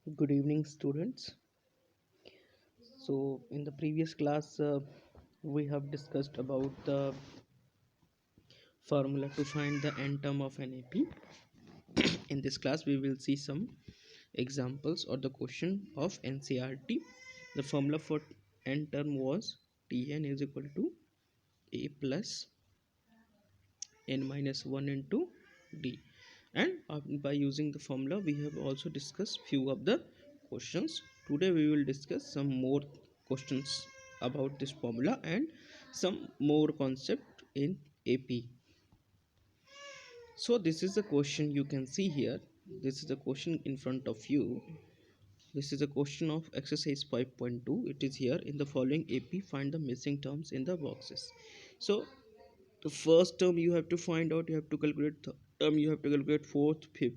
Good evening, students. So, in the previous class, we have discussed about the formula to find the n term of an AP. In this class, we will see some examples or the question of NCRT. The formula for n term was Tn is equal to A plus n minus 1 into D. And by using the formula, we have also discussed few of the questions. Today we will discuss some more questions about this formula and some more concept in AP. So this is the question you can see here. This is the question in front of you. This is a question of exercise 5.2. It is here in the following AP. Find the missing terms in the boxes. So the first term you have to find out, you have to calculate the term, you have to calculate fourth, fifth.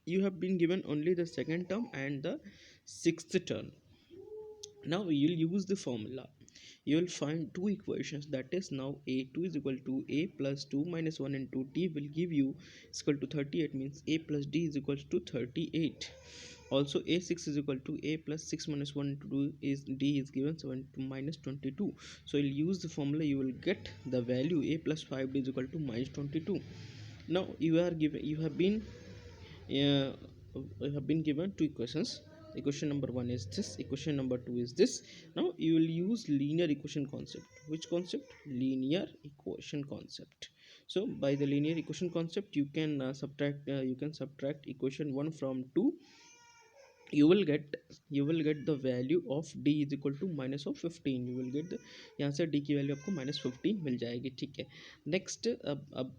You have been given only the second term and the sixth term. Now you'll use the formula. You will find two equations, that is now a2 is equal to a plus 2 minus 1 into d will give you is equal to 38, means a plus d is equal to 38. Also a6 is equal to a plus 6 minus 1 into 2 is d is given 7 to minus 22. So you'll use the formula, you will get the value a plus 5d is equal to minus 22. Now uh, you have been given two equations. Equation number 1 is this, equation number 2 is this. Now you will use linear equation concept. Which concept? Linear equation concept. So by the linear equation concept, you can subtract equation 1 from 2. You will get the value of d is equal to minus of 15. You will get the, यहाँ से d की value आपको minus 15 मिल जाएगी. ठीक है. Next, अब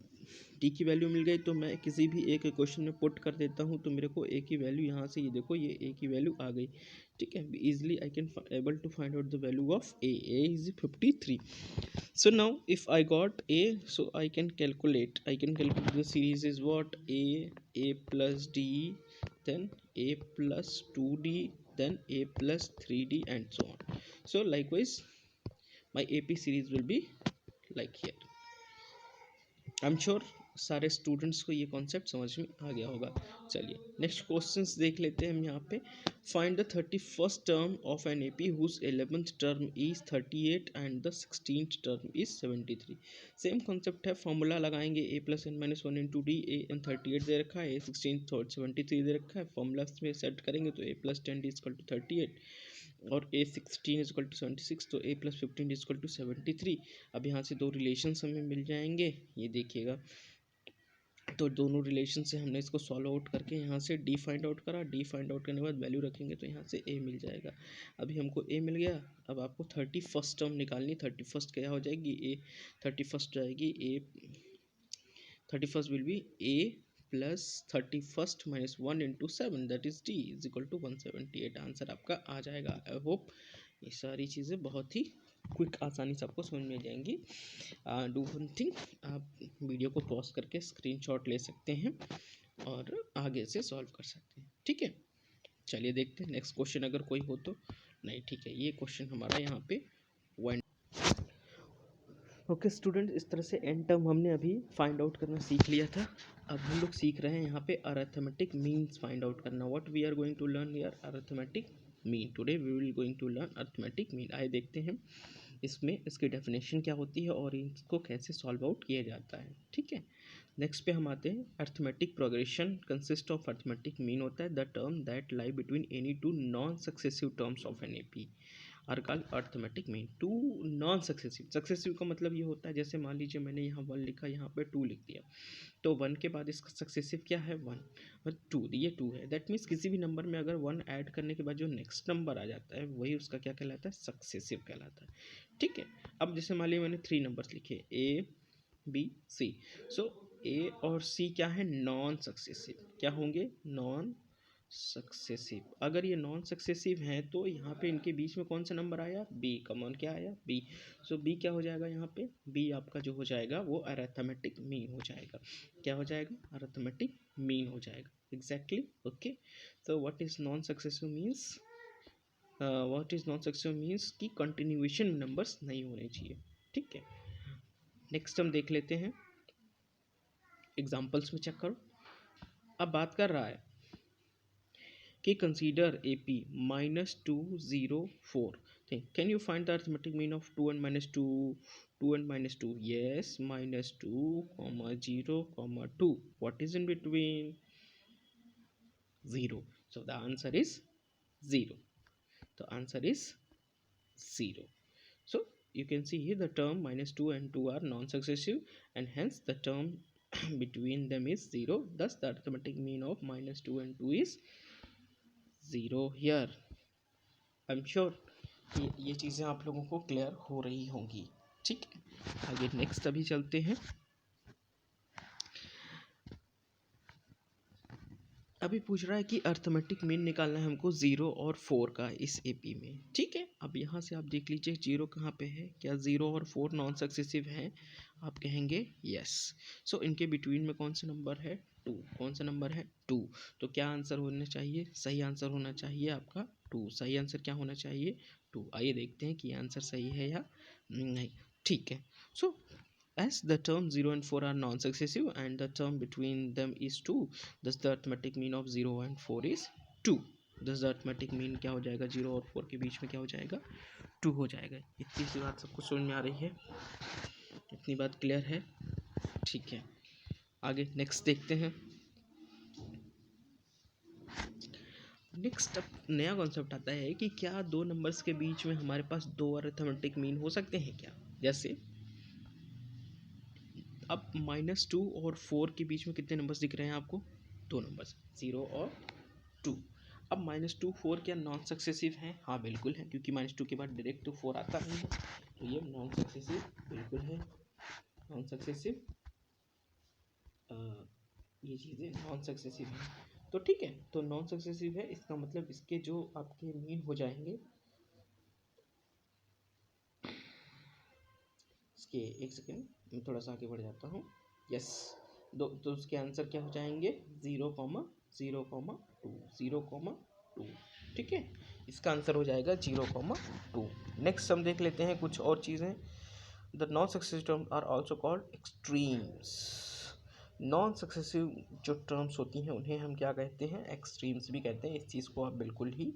D की value मिल गई तो मैं किसी भी एक क्वेश्चन में पुट कर देता हूँ, तो मेरे को ए की वैल्यू यहाँ से, ये देखो ये ए की वैल्यू आ गई. ठीक है. Easily I can able to find out the value of A is 53. So now if I got a, so I can calculate the series is what, a plus d, then a plus 2d, then a plus 3d, and so on. So likewise my AP series will be like here. I am sure सारे students को ये concept समझ में आ गया होगा. चलिए next questions देख लेते हैं हम यहाँ पे. Find the 31st term of an A P whose 11th term is 38 and the 16th term is 73. Same concept है. फॉर्मूला लगाएंगे a plus n minus 1 into d. A 38 दे रखा है, a 16 73 दे रखा है. फॉर्मूला में सेट करेंगे तो a plus 10 is equal to 38 और a 16 इज इक्वल टू 76, तो a plus 15 is equal to 73. अब यहाँ से दो रिलेशंस हमें मिल जाएंगे, ये देखिएगा. तो दोनों रिलेशन से हमने इसको सॉल्व आउट करके यहाँ से डी फाइंड आउट करा. डी फाइंड आउट करने के बाद वैल्यू रखेंगे तो यहाँ से ए मिल जाएगा. अभी हमको ए मिल गया. अब आपको 31st टर्म निकालनी. 31st क्या हो जाएगी, ए 31st जाएगी A 31st will be A plus 31st minus 1 into 7, that is D is equal to 178. Answer आपका आ जाएगा. आई होप ये सारी चीज़ें बहुत ही क्विक आसानी से आपको समझ में आ जाएंगी. डू वन थिंग, आप वीडियो को पॉज करके स्क्रीनशॉट ले सकते हैं और आगे से सॉल्व कर सकते हैं. ठीक है. चलिए देखते हैं नेक्स्ट क्वेश्चन अगर कोई हो तो. नहीं, ठीक है, ये क्वेश्चन हमारा यहाँ पे वन. ओके स्टूडेंट, इस तरह से एन टर्म हमने अभी फाइंड आउट करना सीख लिया था. अब हम लोग सीख रहे हैं यहाँ पे अरिथमेटिक मीन्स फाइंड आउट करना. What we are going to learn here, arithmetic mean. Today we will going to learn arithmetic mean. आइए देखते हैं इसमें इसकी डेफिनेशन क्या होती है और इसको कैसे सॉल्व आउट किया जाता है. ठीक है. नेक्स्ट पे हम आते हैं. Arithmetic progression consist of arithmetic mean होता है the term that lie between any two non successive terms of an A P are called arithmetic mean. Two non successive, successive का मतलब ये होता है, जैसे मान लीजिए मैंने यहाँ 1 लिखा, यहाँ पे 2 लिख दिया, तो 1 के बाद इसका सक्सेसिव क्या है 1 और 2, ये 2 है. दैट मीन्स किसी भी नंबर में अगर 1 ऐड करने के बाद जो नेक्स्ट नंबर आ जाता है वही उसका क्या कहलाता है, सक्सेसिव कहलाता है. ठीक है. अब जैसे मान लीजिए मैंने 3 नंबर्स लिखे ए बी सी. सो ए और सी क्या है, नॉन सक्सेसिव. क्या होंगे, नॉन सक्सेसिव. अगर ये नॉन सक्सेसिव हैं तो यहाँ पे इनके बीच में कौन सा नंबर आया, बी. कॉमन क्या आया, बी. सो बी क्या हो जाएगा, यहाँ पे बी आपका जो हो जाएगा वो अरिथमेटिक मीन हो जाएगा. क्या हो जाएगा, अरिथमेटिक मीन हो जाएगा. एग्जैक्टली. ओके. तो what is non successive means, कि कंटिन्यूएशन नंबर्स नहीं होने चाहिए. ठीक है. नेक्स्ट हम देख लेते हैं, एग्जाम्पल्स में चेक करो. अब बात कर रहा है कि consider A P -2 0 4 can you find the arithmetic mean of 2 and -2 2 and -2 yes -2 0 2 what is in between 0 so the answer is 0 the answer is 0 so you can see here the term -2 and 2 are non-successive and hence the term between them is 0 thus the arithmetic mean of -2 and 2 is 0 here I am sure कि ये चीज़ें आप लोगों को clear हो रही होंगी ठीक है आगे नेक्स्ट अभी चलते हैं अभी पूछ रहा है कि अर्थमेटिक मीन निकालना है हमको 0 और 4 का इस एपी में ठीक है अब यहाँ से आप देख लीजिए 0 कहाँ पे है क्या 0 और 4 नॉन सक्सेसिव हैं आप कहेंगे यस सो इनके बिटवीन में कौन सा नंबर है 2 कौन सा नंबर है 2 तो क्या आंसर होना चाहिए सही आंसर होना चाहिए आपका 2 सही आंसर क्या होना चाहिए 2 आइए देखते हैं कि आंसर सही है या नहीं ठीक है सो as the term 0 and 4 are non-successive and the term between them is 2 thus the arithmetic mean of 0 and 4 is 2 thus the arithmetic mean क्या हो जाएगा 0 और 4 के बीच में क्या हो जाएगा 2 हो जाएगा इतनी सी बात सबको समझ में आ रही है इतनी बात क्लियर है ठीक है आगे नेक्स्ट देखते हैं नेक्स्ट अब नया कॉन्सेप्ट आता है कि क्या दो नंबर्स के बीच में हमारे पास दो अरिथमेटिक मीन हो सकते हैं क्या जैसे अब -2 और 4 के बीच में कितने नंबर्स दिख रहे हैं आपको दो नंबर्स 0 और 2 अब -2 4 क्या नॉन सक्सेसिव हैं हाँ बिल्कुल है क्योंकि -2 के बाद डायरेक्ट तो 4 आता नहीं है तो ये नॉन सक्सेसिव बिल्कुल है नॉन सक्सेसिव ये चीज़ें नॉन सक्सेसिव हैं तो ठीक है तो नॉन सक्सेसिव है इसका मतलब इसके जो आपके मीन हो जाएंगे इसके एक सेकेंड मैं थोड़ा सा आगे बढ़ जाता हूँ यस दो तो उसके आंसर क्या हो जाएंगे 0, 0, 2 0, 2 ठीक है इसका आंसर हो जाएगा 0, 2 नेक्स्ट हम देख लेते हैं कुछ और चीज़ें the non successive terms are also called extremes non successive जो टर्म्स होती हैं उन्हें हम क्या कहते हैं एक्सट्रीम्स भी कहते हैं इस चीज़ को आप बिल्कुल ही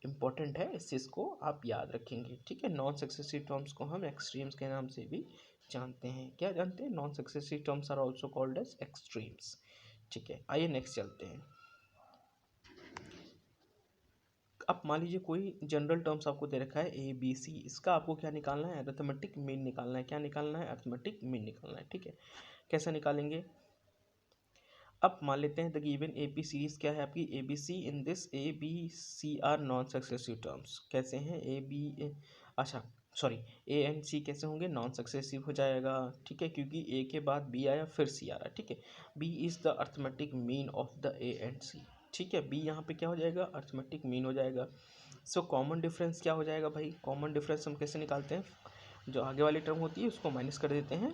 इम्पॉर्टेंट है इस चीज़ को आप याद रखेंगे ठीक है नॉन सक्सेसिव टर्म्स को हम एक्सट्रीम्स के नाम से भी जानते हैं क्या जानते हैं non successive terms are also called as extremes ठीक है आइए नेक्स्ट चलते हैं अब मान लीजिए कोई जनरल टर्म्स आपको दे रखा है ए बी सी इसका आपको क्या निकालना है अरिथमेटिक मीन निकालना है क्या निकालना है अरिथमेटिक मीन निकालना है ठीक है कैसे निकालेंगे अब मान लेते हैं the given A P series क्या है आपकी A B C in this A B C are non successive terms कैसे हैं ए बी अच्छा सॉरी ए एंड सी कैसे होंगे नॉन सक्सेसिव हो जाएगा ठीक है क्योंकि ए के बाद बी आया फिर सी आ रहा ठीक है b is the arithmetic mean of the a and c ठीक है बी यहाँ पे क्या हो जाएगा अर्थमेटिक मीन हो जाएगा सो कॉमन डिफरेंस क्या हो जाएगा भाई कॉमन डिफरेंस हम कैसे निकालते हैं जो आगे वाली टर्म होती है उसको माइनस कर देते हैं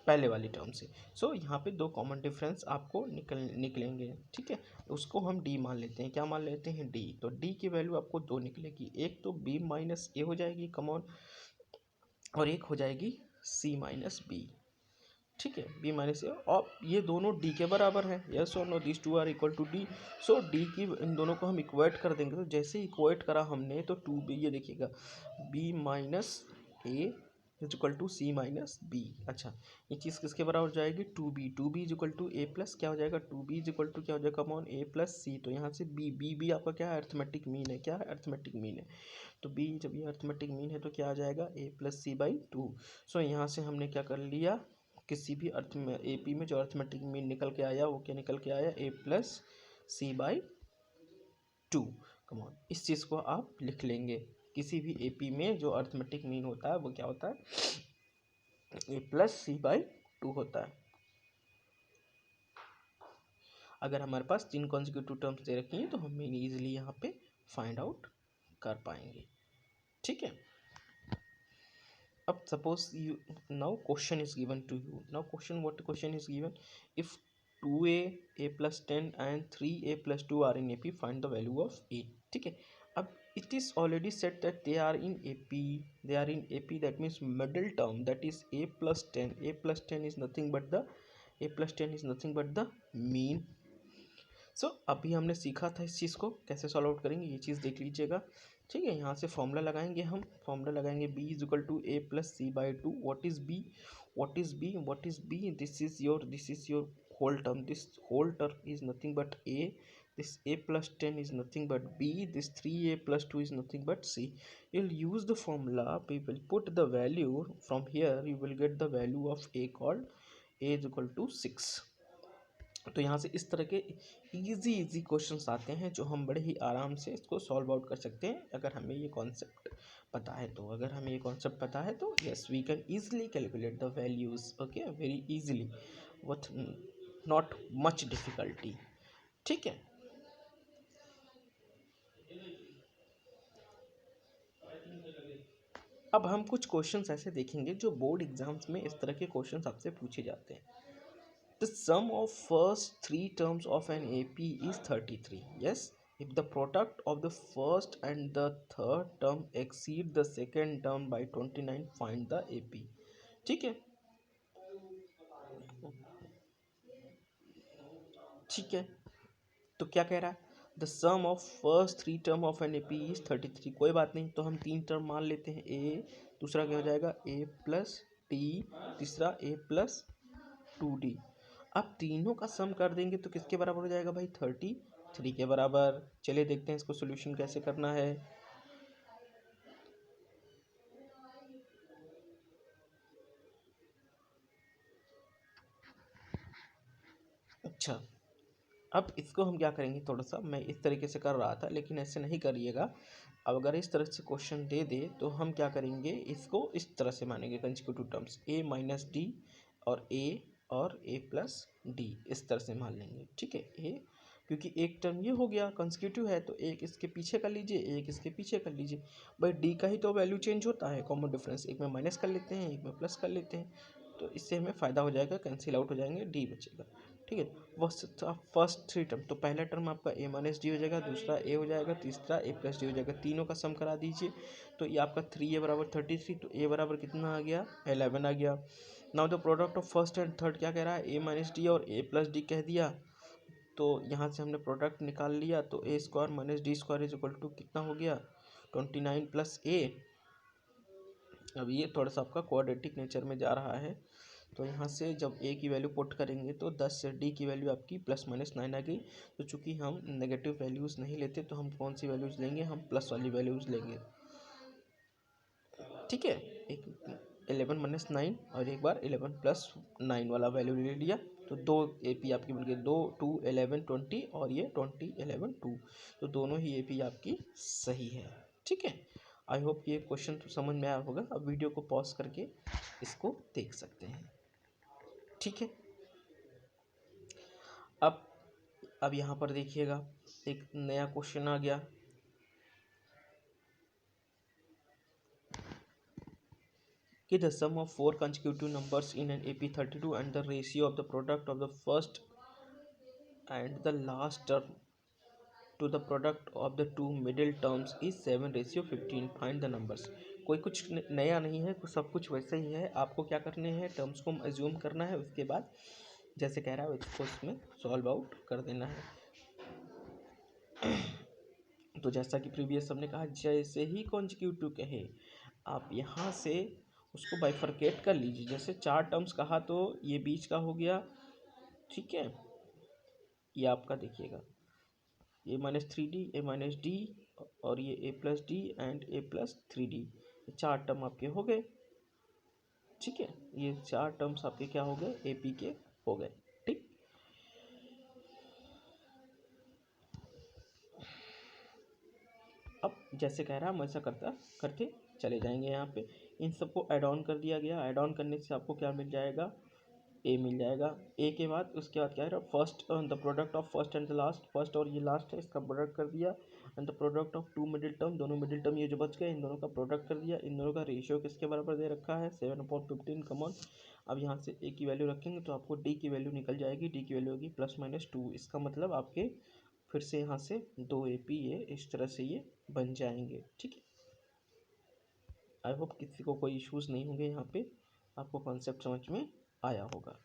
पहले वाली टर्म से सो यहाँ पे दो कॉमन डिफरेंस आपको निकलेंगे ठीक है उसको हम डी मान लेते हैं क्या मान लेते हैं डी तो डी की वैल्यू आपको दो निकलेगी एक तो बी माइनस ए हो जाएगी कमॉन और एक हो जाएगी सी माइनस बी ठीक है बी माइनस ए और ये दोनों डी के बराबर हैं यस और no this two are equal to D so D की इन दोनों को हम इक्वेट कर देंगे तो जैसे ही इक्वेट करा हमने तो टू बी ये देखिएगा B minus A is equal to C minus B अच्छा ये चीज़ किसके बराबर हो जाएगी two B is equal to A plus क्या हो जाएगा two B is equal to क्या हो जाएगा कमॉन ए प्लस सी तो यहाँ से बी आपका क्या है अर्थमेटिक मीन है क्या है अर्थमेटिक मीन है तो बी जब ये अर्थमेटिक मीन है तो क्या आ जाएगा ए प्लस सी बाई टू सो यहाँ से हमने क्या कर लिया किसी भी अर्थ में ए पी में जो अर्थमेटिक मीन निकल के आया वो क्या निकल के आया a plus C by two come on चीज़ को आप लिख लेंगे किसी भी ए पी में जो अर्थमेटिक मीन होता है वो क्या होता है ए प्लस सी बाई टू होता है अगर हमारे पास 3 कॉन्जिक्यूटिव टर्म्स दे रखी हैं तो हम इजीली यहाँ पे फाइंड आउट कर पाएंगे ठीक है अब suppose you now question is given to you now question what question is given if 2a a plus 10 and 3a plus 2 are in AP find the value of a ठीक है अब it is already said that they are in AP that means middle term that is a plus 10 is nothing but the a plus 10 is nothing but the mean अभी हमने सीखा था इस चीज़ को कैसे सॉल्व आउट करेंगे, ये चीज़ देख लीजिएगा। ठीक है, यहाँ से फॉर्मूला लगाएंगे, हम फॉर्मूला लगाएंगे b is equal to a plus C by two. What is b, what is b, what is b, this is your whole term, this whole term is nothing but a, this a plus 10 is nothing but b, this 3a plus 2 is nothing but c. You'll use the formula, we will put the value from here, you will get the value of a called a is equal to 6। तो यहाँ से इस तरह के easy questions आते हैं जो हम बड़े ही आराम से इसको सॉल्व आउट कर सकते हैं अगर हमें ये कॉन्सेप्ट पता है तो। अगर हमें ये कॉन्सेप्ट पता है तो yes we can easily calculate the values, okay, very easily with not much difficulty. ठीक है, अब हम कुछ क्वेश्चंस ऐसे देखेंगे जो बोर्ड एग्जाम्स में इस तरह के क्वेश्चंस आपसे पूछे जाते हैं। The sum of first three terms of an AP is 33. Yes, if the product of the first and the third term exceed the second term by 29, find the AP. ठीक है, ठीक है, तो क्या कह रहा है, the sum of first three term of an AP is 33। कोई बात नहीं, तो हम तीन टर्म मान लेते हैं, ए, दूसरा क्या हो जाएगा a प्लस टी, तीसरा a प्लस 2d। अब तीनों का सम कर देंगे तो किसके बराबर हो जाएगा भाई, 33 के बराबर। चलिए देखते हैं इसको सोल्यूशन कैसे करना है। अच्छा, अब इसको हम क्या करेंगे, थोड़ा सा मैं इस तरीके से कर रहा था लेकिन ऐसे नहीं करिएगा। अब अगर इस तरह से क्वेश्चन दे दे तो हम क्या करेंगे, इसको इस तरह से मानेंगे consecutive terms a minus D और a प्लस डी, इस तरह से मान लेंगे। ठीक है, a क्योंकि एक टर्म ये हो गया कंसेक्यूटिव है तो एक इसके पीछे कर लीजिए, एक इसके पीछे कर लीजिए। भाई डी का ही तो वैल्यू चेंज होता है, कॉमन डिफरेंस, एक में माइनस कर लेते हैं एक में प्लस कर लेते हैं, तो इससे हमें फ़ायदा हो जाएगा, कैंसिल आउट हो जाएंगे, डी बचेगा। ठीक है, फर्स्ट थ्री टर्म, तो पहला टर्म आपका a माइनस डी हो जाएगा, दूसरा a हो जाएगा, तीसरा a प्लस डी हो जाएगा, तीनों का सम करा दीजिए। तो ये आपका 3a बराबर 33, तो a बराबर कितना आ गया, 11 आ गया। Now the product of first and third क्या कह रहा है, a माइनस डी और a प्लस डी कह दिया, तो यहाँ से हमने प्रोडक्ट निकाल लिया, तो a square minus D square is equal to कितना हो गया, 29 प्लस a। अब ये थोड़ा सा आपका क्वाड्रेटिक नेचर में जा रहा है, तो यहाँ से जब a की वैल्यू पुट करेंगे तो 10 से d की वैल्यू आपकी प्लस माइनस 9 आ गई। तो चूंकि हम नेगेटिव वैल्यूज़ नहीं लेते तो हम कौन सी वैल्यूज़ लेंगे, हम प्लस वाली वैल्यूज़ लेंगे। ठीक है, एक 11 माइनस 9 और एक बार 11 प्लस 9 वाला वैल्यू ले लिया, तो दो AP आपकी मिल गई, 2 2 11 20 और ये 20 11 2, तो दोनों ही AP आपकी सही है। ठीक है, आई होप ये क्वेश्चन तो समझ में आया होगा। अब वीडियो को पॉज करके इसको देख सकते हैं। ठीक है, अब यहाँ पर देखिएगा एक नया क्वेश्चन आ गया कि the sum of four consecutive numbers in an AP 32 and the ratio of the product of the first and the last term to the product of the two middle terms is 7:15, find the numbers. कोई कुछ नया नहीं है, सब कुछ वैसे ही है। आपको क्या करने हैं, टर्म्स को एज्यूम करना है, उसके बाद जैसे कह रहा है उसको उसमें सॉल्व आउट कर देना है। तो जैसा कि प्रीवियस हमने कहा, जैसे ही कॉन्जिक्यूटिव कहे आप यहाँ से उसको बाइफरकेट कर लीजिए। जैसे चार टर्म्स कहा तो ये बीच का हो गया, ठीक है, ये आपका देखिएगा a minus 3d, a minus D और ये a plus D and a plus 3d, ये चार टर्म आपके हो गए। ठीक है, ये चार टर्म्स आपके क्या हो गए, AP के हो गए। ठीक, अब जैसे कह रहा है हम ऐसा करते चले जाएंगे। यहाँ पे इन सबको ऐड ऑन कर दिया गया, ऐड ऑन करने से आपको क्या मिल जाएगा, ए मिल जाएगा। ए के बाद उसके बाद क्या है, first the product of first and the last, first और ये लास्ट है इसका प्रोडक्ट कर दिया, and the product of two middle term, दोनों मिडिल टर्म ये जो बच गए इन दोनों का प्रोडक्ट कर दिया। इन दोनों का रेशियो किसके बराबर दे रखा है, 7/15 कमॉन। अब यहाँ से ए की वैल्यू रखेंगे तो आपको डी की वैल्यू निकल जाएगी, डी की वैल्यू होगी प्लस माइनस 2। इसका मतलब आपके फिर से यहाँ से 2 AP ये इस तरह से ये बन जाएंगे। ठीक है, आई होप किसी को कोई इश्यूज़ नहीं होंगे, यहाँ पे आपको कॉन्सेप्ट समझ में आया होगा।